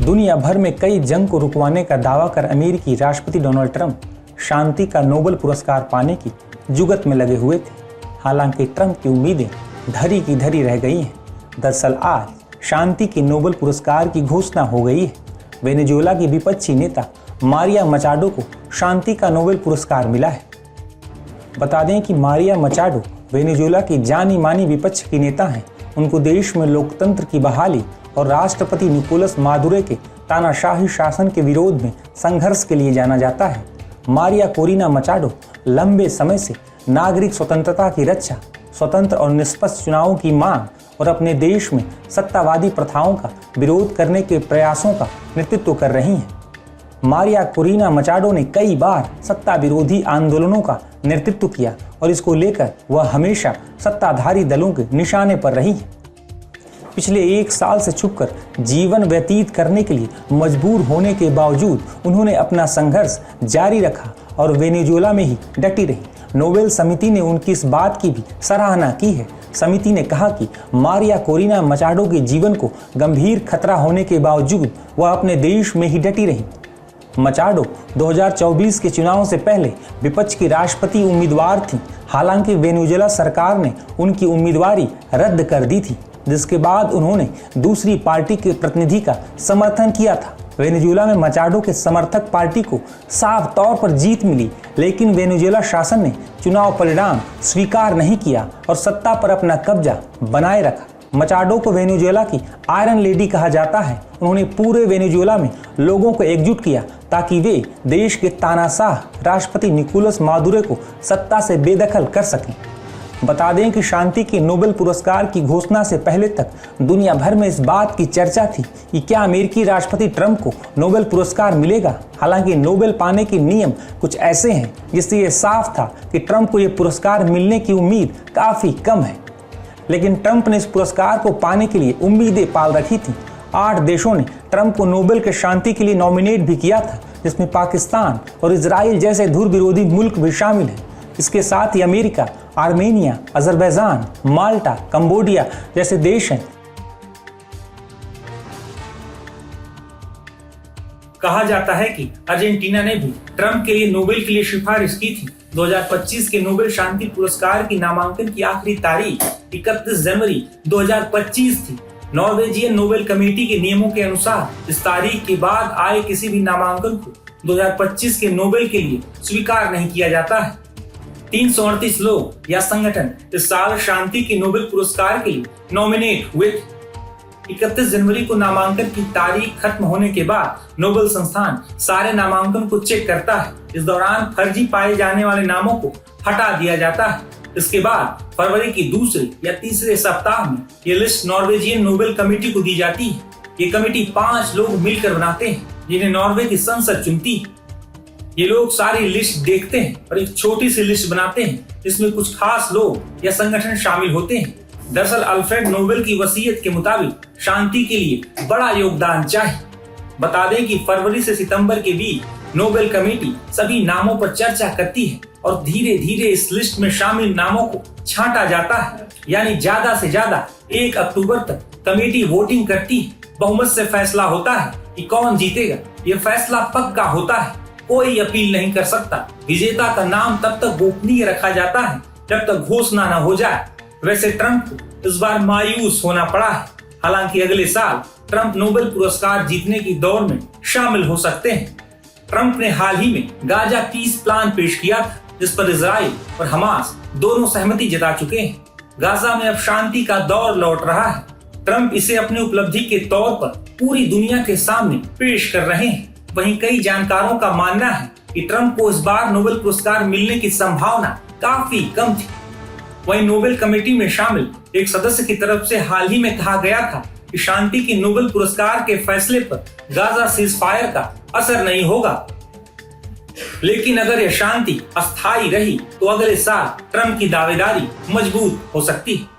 दुनिया भर में कई जंग को रुकवाने का दावा कर अमेरिकी राष्ट्रपति डोनाल्ड ट्रंप शांति का नोबेल पुरस्कार पाने की जुगत में लगे हुए थे। हालांकि ट्रंप की उम्मीदें धरी की धरी रह गई हैं। दरअसल आज शांति के नोबेल पुरस्कार की घोषणा हो गई है। वेनेजुएला की विपक्षी नेता मारिया मचाडो को शांति का नोबेल पुरस्कार मिला है। बता दें कि मारिया मचाडो वेनेजुएला की जानी मानी विपक्ष की नेता हैं। उनको देश में लोकतंत्र की बहाली और राष्ट्रपति निकोलस मादुरो के तानाशाही शासन के विरोध में संघर्ष के लिए जाना जाता है। मारिया कोरिना मचाडो लंबे समय से नागरिक स्वतंत्रता की रक्षा, स्वतंत्र और निष्पक्ष चुनावों की मांग और अपने देश में सत्तावादी प्रथाओं का विरोध करने के प्रयासों का नेतृत्व कर रही हैं। मारिया कोरिना मचाडो ने कई बार सत्ता विरोधी आंदोलनों का नेतृत्व किया और इसको लेकर वह हमेशा सत्ताधारी दलों के निशाने पर रही है। पिछले 1 साल से छुपकर जीवन व्यतीत करने के लिए मजबूर होने के बावजूद उन्होंने अपना संघर्ष जारी रखा और वेनेजुएला में ही डटी रही। नोबेल समिति ने उनकी इस बात की भी सराहना की है। समिति ने कहा कि मारिया कोरिना मचाडो के जीवन को गंभीर खतरा होने के बावजूद वह अपने देश में ही डटी रही। मचाडो 2024 के चुनाव से पहले विपक्ष की राष्ट्रपति उम्मीदवार थी। हालांकि वेनेजुएला सरकार ने उनकी उम्मीदवारी रद्द कर दी थी, जिसके बाद उन्होंने दूसरी पार्टी के प्रतिनिधि का समर्थन किया था। वेनेजुएला में मचाडो के समर्थक पार्टी को साफ तौर पर जीत मिली, लेकिन वेनेजुएला शासन ने चुनाव परिणाम स्वीकार नहीं किया और सत्ता पर अपना कब्जा बनाए रखा। मचाडो को वेनेजुएला की आयरन लेडी कहा जाता है। उन्होंने पूरे वेनेजुएला में लोगों को एकजुट किया ताकि वे देश के तानाशाह राष्ट्रपति निकोलस मादुरो को सत्ता से बेदखल कर सकें। बता दें कि शांति के नोबेल पुरस्कार की घोषणा से पहले तक दुनिया भर में इस बात की चर्चा थी कि क्या अमेरिकी राष्ट्रपति ट्रंप को नोबेल पुरस्कार मिलेगा। हालांकि नोबेल पाने के नियम कुछ ऐसे हैं जिससे ये साफ था कि ट्रंप को ये पुरस्कार मिलने की उम्मीद काफ़ी कम है। लेकिन ट्रंप ने इस पुरस्कार को पाने के लिए उम्मीदें पाल रखी थी। 8 देशों ने ट्रंप को नोबेल के शांति के लिए नॉमिनेट भी किया था, जिसमें पाकिस्तान और इजराइल जैसे धुर विरोधी मुल्क भी शामिल हैं। इसके साथ ही अमेरिका, आर्मेनिया, अजरबैजान, माल्टा, कंबोडिया जैसे देश हैं। कहा जाता है कि अर्जेंटीना ने भी ट्रंप के लिए नोबेल के लिए सिफारिश की थी। 2025 के नोबेल शांति पुरस्कार की नामांकन की आखिरी तारीख 31 जनवरी 2025 थी। नॉर्वेजियन नोबेल कमेटी के नियमों के अनुसार इस तारीख के बाद आए किसी भी नामांकन को 2025 के नोबेल के लिए स्वीकार नहीं किया जाता है। 338 लोग या संगठन इस साल शांति के नोबेल पुरस्कार के लिए नॉमिनेट हुए थे। 31 जनवरी को नामांकन की तारीख खत्म होने के बाद नोबेल संस्थान सारे नामांकन को चेक करता है। इस दौरान फर्जी पाए जाने वाले नामों को हटा दिया जाता है। इसके बाद फरवरी की दूसरे या तीसरे सप्ताह में ये लिस्ट नॉर्वेजियन नोबेल कमेटी को दी जाती है। ये कमेटी 5 लोग मिलकर बनाते हैं, जिन्हें नॉर्वे की संसद चुनती है। ये लोग सारी लिस्ट देखते हैं और एक छोटी सी लिस्ट बनाते हैं, जिसमें कुछ खास लोग या संगठन शामिल होते हैं। दरअसल अल्फ्रेड नोबेल की वसीयत के मुताबिक शांति के लिए बड़ा योगदान चाहिए। बता दें कि फरवरी से सितंबर के बीच नोबेल कमेटी सभी नामों पर चर्चा करती है और धीरे धीरे इस लिस्ट में शामिल नामों को छांटा जाता है। यानी ज्यादा से ज्यादा 1 अक्टूबर तक कमेटी वोटिंग करती है। बहुमत से फैसला होता है कि कौन जीतेगा। यह फैसला पक्का होता है, कोई अपील नहीं कर सकता। विजेता का नाम तब तक गोपनीय रखा जाता है जब तक घोषणा न हो जाए। वैसे ट्रंप को इस बार मायूस होना पड़ा है। हालांकि अगले साल ट्रंप नोबेल पुरस्कार जीतने की दौड़ में शामिल हो सकते हैं। ट्रंप ने हाल ही में गाजा पीस प्लान पेश किया था, जिस पर इजराइल और हमास दोनों सहमति जता चुके हैं। गाजा में अब शांति का दौर लौट रहा है। ट्रंप इसे अपनी उपलब्धि के तौर पर पूरी दुनिया के सामने पेश कर रहे हैं। वहीं कई जानकारों का मानना है कि ट्रंप को इस बार नोबेल पुरस्कार मिलने की संभावना काफी कम थी। वहीं नोबेल कमेटी में शामिल एक सदस्य की तरफ से हाल ही में कहा गया था कि शांति के नोबेल पुरस्कार के फैसले पर गाजा सीज़फायर का असर नहीं होगा। लेकिन अगर यह शांति अस्थायी रही तो अगले साल ट्रंप की दावेदारी मजबूत हो सकती है।